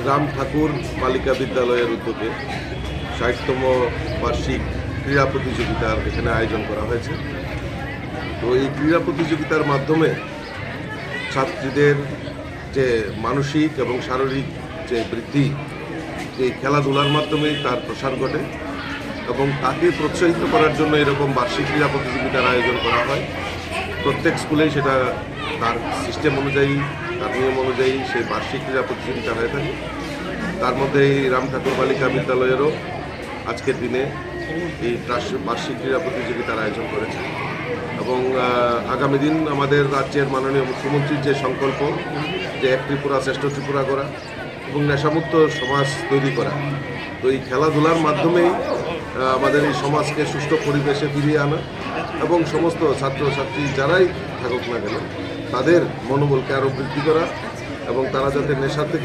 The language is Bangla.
রাম ঠাকুর বালিকা বিদ্যালয়ের উদ্যোগে ৬০তম বার্ষিক ক্রীড়া প্রতিযোগিতার এখানে আয়োজন করা হয়েছে। তো এই ক্রীড়া প্রতিযোগিতার মাধ্যমে ছাত্রীদের যে মানসিক এবং শারীরিক যে বৃদ্ধি, এই খেলাধুলার মাধ্যমেই তার প্রসার ঘটে এবং তাকে প্রোৎসাহিত করার জন্য এরকম বার্ষিক ক্রীড়া প্রতিযোগিতার আয়োজন করা হয়। প্রত্যেক স্কুলেই সেটা তার সিস্টেম অনুযায়ী, তার নিয়ম অনুযায়ী সেই বার্ষিক ক্রীড়া প্রতিযোগিতা হয়ে থাকে। তার মধ্যে এই রাম ঠাকুর বালিকা বিদ্যালয়েরও আজকের দিনে এই বার্ষিক ক্রীড়া প্রতিযোগিতার আয়োজন করেছে এবং আগামী দিন আমাদের রাজ্যের মাননীয় মুখ্যমন্ত্রীর যে সংকল্প, যে এক ত্রিপুরা শ্রেষ্ঠ ত্রিপুরা করা এবং নেশামুক্ত সমাজ তৈরি করা, তো এই খেলাধুলার মাধ্যমেই আমাদের এই সমাজকে সুষ্ঠু পরিবেশে ফিরিয়ে আনা এবং সমস্ত ছাত্রছাত্রী যারাই থাকুক না কেন তাদের মনোবলকে আরও বৃদ্ধি করা এবং তারা যাতে নেশা থেকে